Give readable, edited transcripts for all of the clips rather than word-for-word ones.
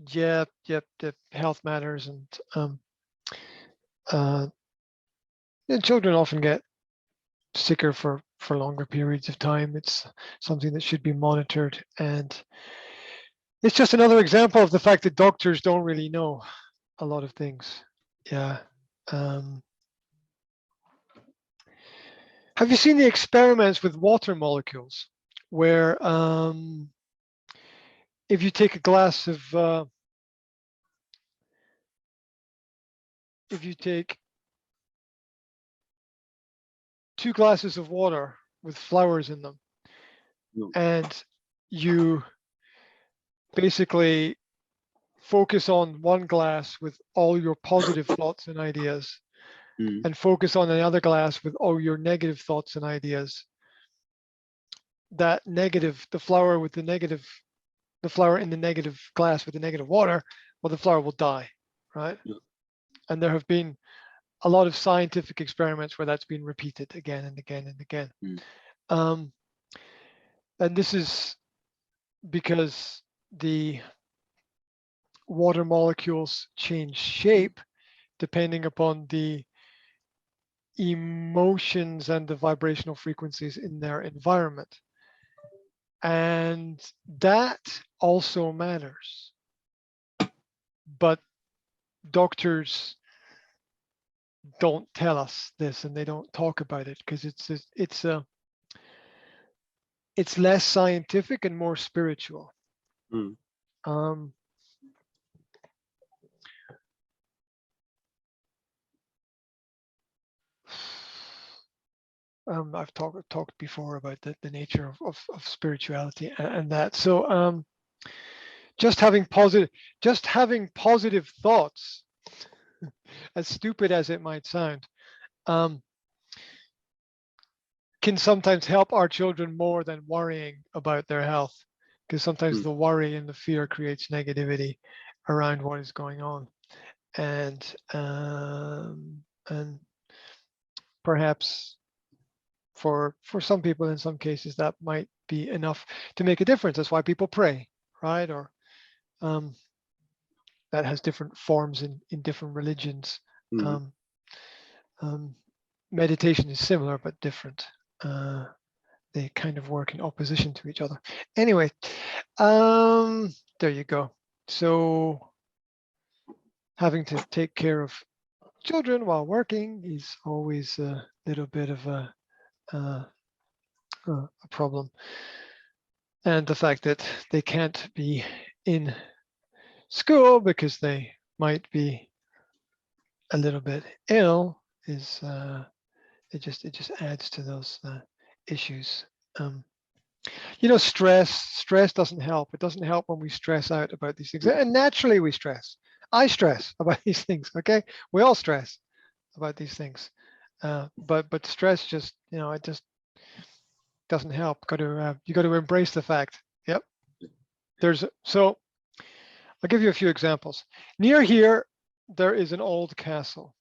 yeah, yep, the health matters, uh, and children often get sicker for longer periods of time. It's something that should be monitored, and it's just another example of the fact that doctors don't really know a lot of things. Yeah. Um, have you seen the experiments with water molecules, where if you take a glass of, if you take 2 glasses of water with flowers in them, No. and you basically focus on one glass with all your positive thoughts and ideas, Mm. and focus on another glass with all your negative thoughts and ideas, that negative, the flower with the negative, the flower in the negative glass with the negative water, well, the flower will die, right? Yeah. And there have been a lot of scientific experiments where that's been repeated again and again and again. Mm. And this is because the water molecules change shape depending upon the emotions and the vibrational frequencies in their environment. And that also matters. But doctors don't tell us this, and they don't talk about it because it's less scientific and more spiritual. Mm. I've talked before about the nature of spirituality and that. So just having positive thoughts, as stupid as it might sound, can sometimes help our children more than worrying about their health, because sometimes Mm. the worry and the fear creates negativity around what is going on, and perhaps for some people, in some cases, that might be enough to make a difference. That's why people pray, right? Or that has different forms in different religions. Mm. Meditation is similar but different. They kind of work in opposition to each other. Anyway, there you go. So having to take care of children while working is always a little bit of a problem. And the fact that they can't be in school because they might be a little bit ill is it just adds to those issues. Stress doesn't help. It doesn't help when we stress out about these things, and naturally we stress. I stress about these things. Okay, we all stress about these things, but stress just, it just doesn't help. You got to embrace the fact. Yep. So I'll give you a few examples. Near here, there is an old castle,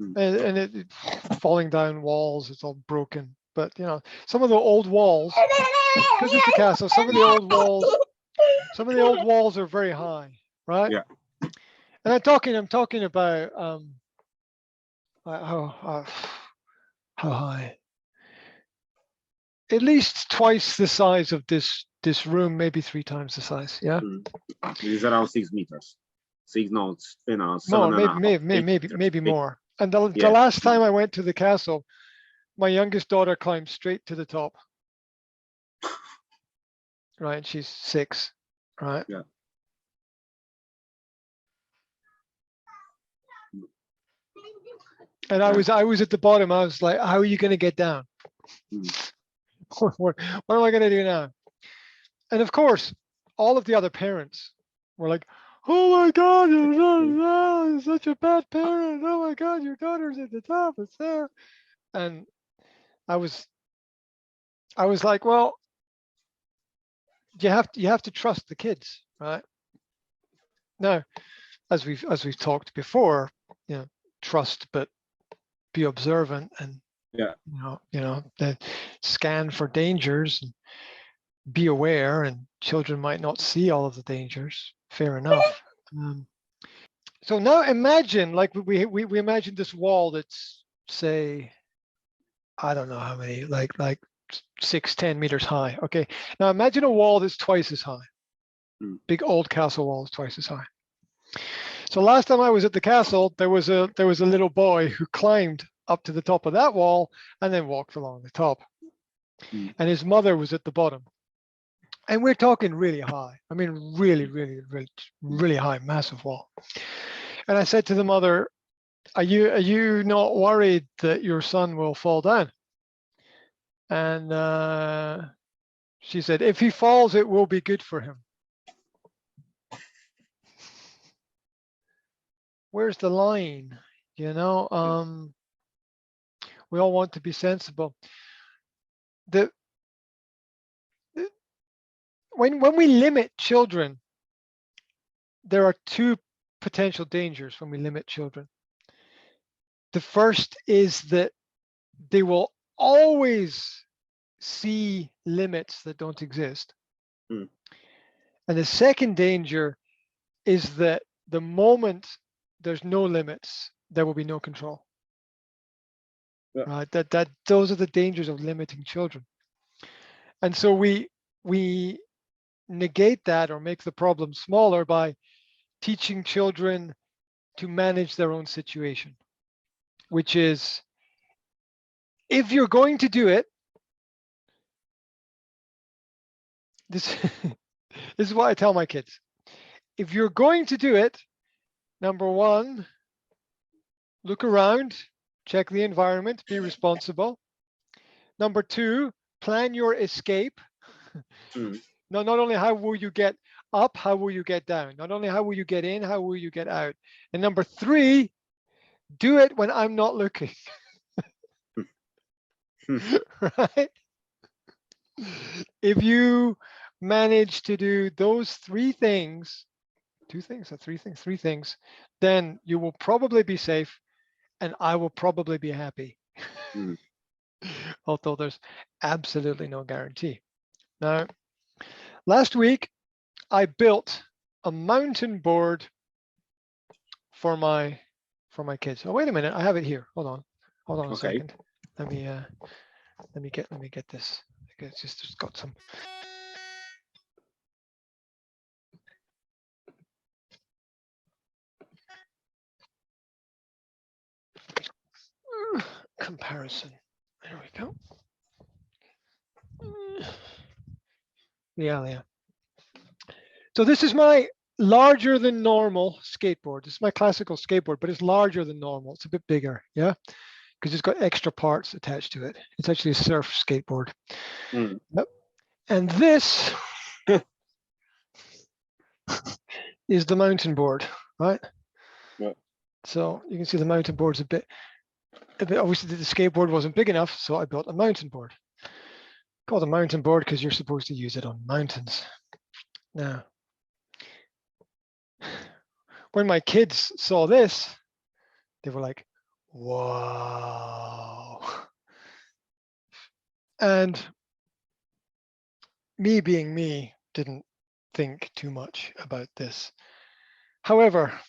Mm. and it falling down walls. It's all broken. But some of the old walls, because it's a castle, some of the old walls are very high, right? Yeah. And I'm talking about how high? At least twice the size of this room, maybe 3 times the size. Yeah. Mm. It is around 6 meters. 6 notes, No, 7.5. maybe more. And the Yeah. last time I went to the castle, my youngest daughter climbed straight to the top. Right, and she's 6, right? Yeah. And I was at the bottom. I was like, how are you going to get down? Mm. What am I going to do now? And of course, all of the other parents were like, oh my God, you're such a bad parent. Oh my God, your daughter's at the top. It's there. And I was like, well, you have to trust the kids, right? Now, as we've talked before, trust, but be observant, and Yeah. scan for dangers. And be aware, and children might not see all of the dangers. Fair enough. So now imagine, like we imagine this wall that's, say, I don't know how many, like 6-10 meters high. Okay, now imagine a wall that's twice as high. Big old castle wall is twice as high. So last time I was at the castle, there was a little boy who climbed up to the top of that wall and then walked along the top. And his mother was at the bottom. And we're talking really high. I mean, really, really, really, really high, massive wall. And I said to the mother, are you not worried that your son will fall down? And she said, if he falls, it will be good for him. Where's the line? You know, we all want to be sensible. When we limit children, there are two potential dangers when we limit children. The first is that they will always see limits that don't exist. And the second danger is that the moment there's no limits, there will be no control. Right? Those are the dangers of limiting children. And so we negate that or make the problem smaller by teaching children to manage their own situation, which is, if you're going to do it, this is what I tell my kids. If you're going to do it, number one, look around, check the environment, be responsible. Number two, plan your escape. Not only how will you get up, how will you get down? Not only how will you get in, how will you get out? And number three, do it when I'm not looking. Right? If you manage to do those three things, three things, then you will probably be safe and I will probably be happy. Although there's absolutely no guarantee. Now, last week, I built a mountain board for my kids. Oh, wait a minute, I have it here. Hold on a second. Let me get this. It's just got some. Comparison. There we go. Yeah. So this is my larger than normal skateboard. This is my classical skateboard, but it's larger than normal. It's a bit bigger, yeah, because it's got extra parts attached to it. It's actually a surf skateboard. Yep. And this is the mountain board, right? Yeah. So you can see the mountain board's a bit obviously the skateboard wasn't big enough, so I built a mountain board. Called a mountain board because you're supposed to use it on mountains. Now, when my kids saw this, they were like, wow. And me being me, didn't think too much about this. However,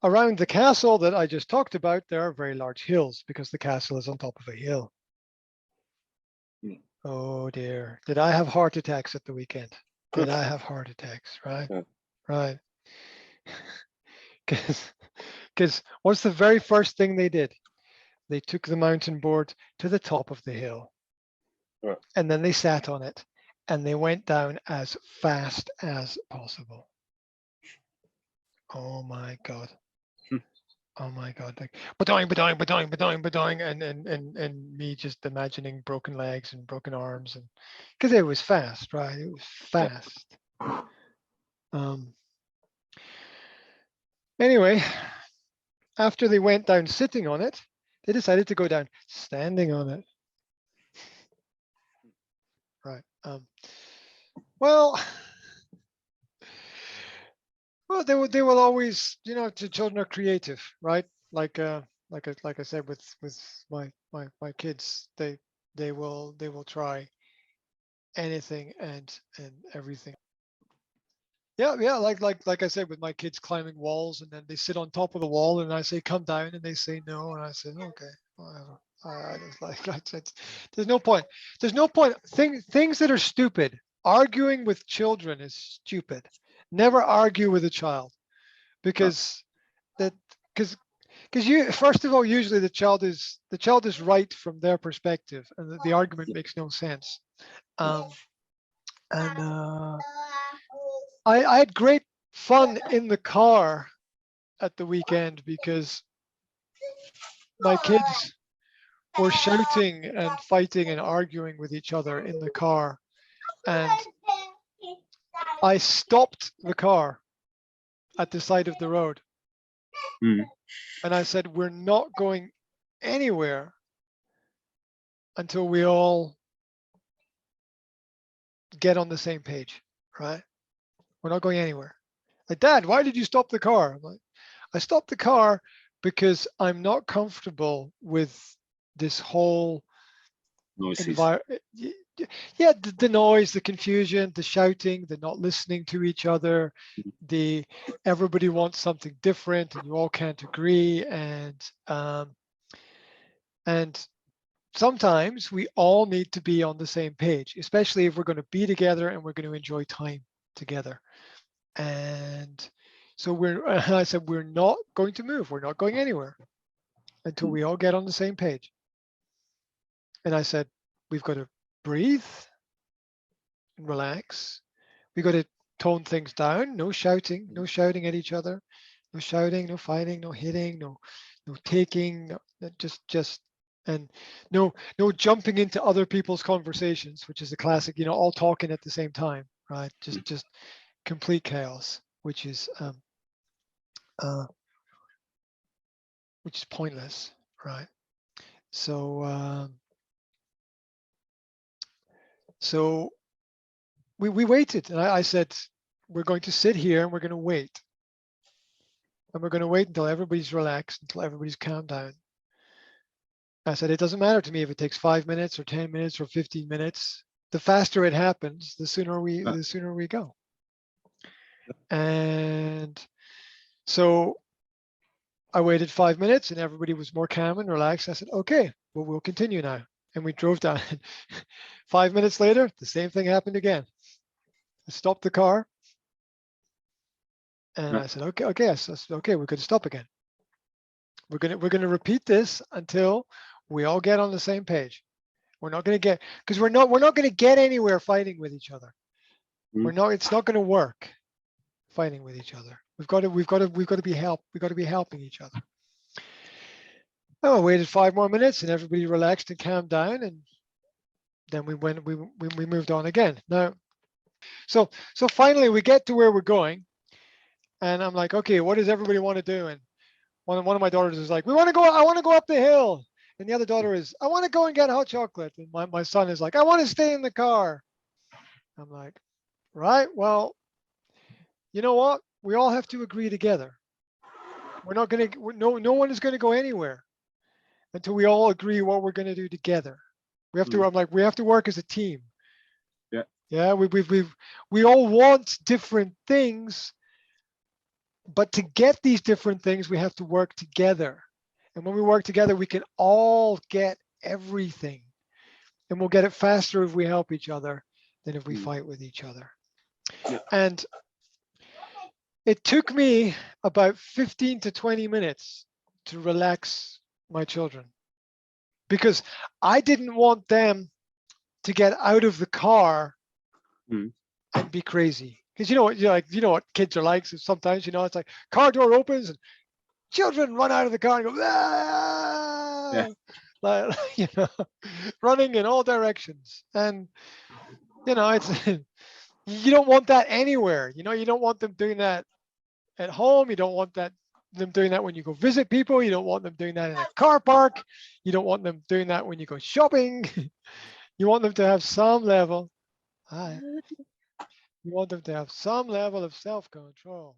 around the castle that I just talked about, there are very large hills because the castle is on top of a hill. Oh dear, did I have heart attacks at the weekend? Did I have heart attacks, right? Right. Because what's the very first thing they did? They took the mountain board to the top of the hill. And then they sat on it and they went down as fast as possible. Oh my God. Oh my God. Like ba-doing, and me just imagining broken legs and broken arms, and because it was fast, right? It was fast. Anyway, after they went down sitting on it, they decided to go down standing on it. Right. Well, they will always, you know, children are creative, right? Like I said with my kids, they will try anything and everything. Yeah, like I said, with my kids climbing walls, and then they sit on top of the wall, and I say come down, and they say no, and I say okay, whatever. I just like I said, there's no point. There's no point. Things that are stupid. Arguing with children is stupid. Never argue with a child, because that because you first of all, usually the child is right from their perspective, and the argument makes no sense. And I had great fun in the car at the weekend because my kids were shouting and fighting and arguing with each other in the car. And I stopped the car at the side of the road. Mm. And I said, we're not going anywhere until we all get on the same page, right? We're not going anywhere. Like, Dad, why did you stop the car? I'm like, I stopped the car because I'm not comfortable with this whole Noises. environment. Yeah, the noise, the confusion, the shouting, the not listening to each other, the everybody wants something different and you all can't agree, and sometimes we all need to be on the same page, especially if we're going to be together and we're going to enjoy time together. And so I said, we're not going to move. We're not going anywhere until we all get on the same page. And I said, we've got to breathe and relax. We've got to tone things down. No shouting at each other. No shouting, no fighting, no hitting, no taking, just and no jumping into other people's conversations, which is a classic, all talking at the same time, right? Just complete chaos, which is pointless, right? So so we waited, and I said, we're going to sit here and we're going to wait. And we're going to wait until everybody's relaxed, until everybody's calmed down. I said, it doesn't matter to me if it takes 5 minutes or 10 minutes or 15 minutes. The faster it happens, the sooner we go. And so I waited 5 minutes and everybody was more calm and relaxed. I said, okay, well, we'll continue now. And we drove down. 5 minutes later, the same thing happened again. I stopped the car. And I said, okay, I said, okay, we're going to stop again. We're going to repeat this until we all get on the same page. We're not going to get, because we're not going to get anywhere fighting with each other. It's not going to work fighting with each other. We've got to be helping each other. Oh, I waited 5 more minutes and everybody relaxed and calmed down, and then we moved on again. Now, so finally we get to where we're going, and I'm like, okay, what does everybody want to do? And one of my daughters is like, I want to go up the hill. And the other daughter is, I want to go and get hot chocolate. And my son is like, I want to stay in the car. I'm like, right, well, you know what? We all have to agree together. We're not going to, no one is going to go anywhere until we all agree what we're going to do together. We have to, I'm like, we have to work as a team. Yeah. Yeah, we all want different things, but to get these different things, we have to work together. And when we work together, we can all get everything. And we'll get it faster if we help each other than if we fight with each other. Yeah. And it took me about 15 to 20 minutes to relax my children, because I didn't want them to get out of the car and be crazy. Because you know what kids are like. So sometimes, it's like car door opens and children run out of the car and go, ah! Yeah. Like, running in all directions. And, it's, you don't want that anywhere. You don't want them doing that at home. You don't want them doing that when you go visit people. You don't want them doing that in a car park. You don't want them doing that when you go shopping. You want them to have some level. You want them to have some level of self-control.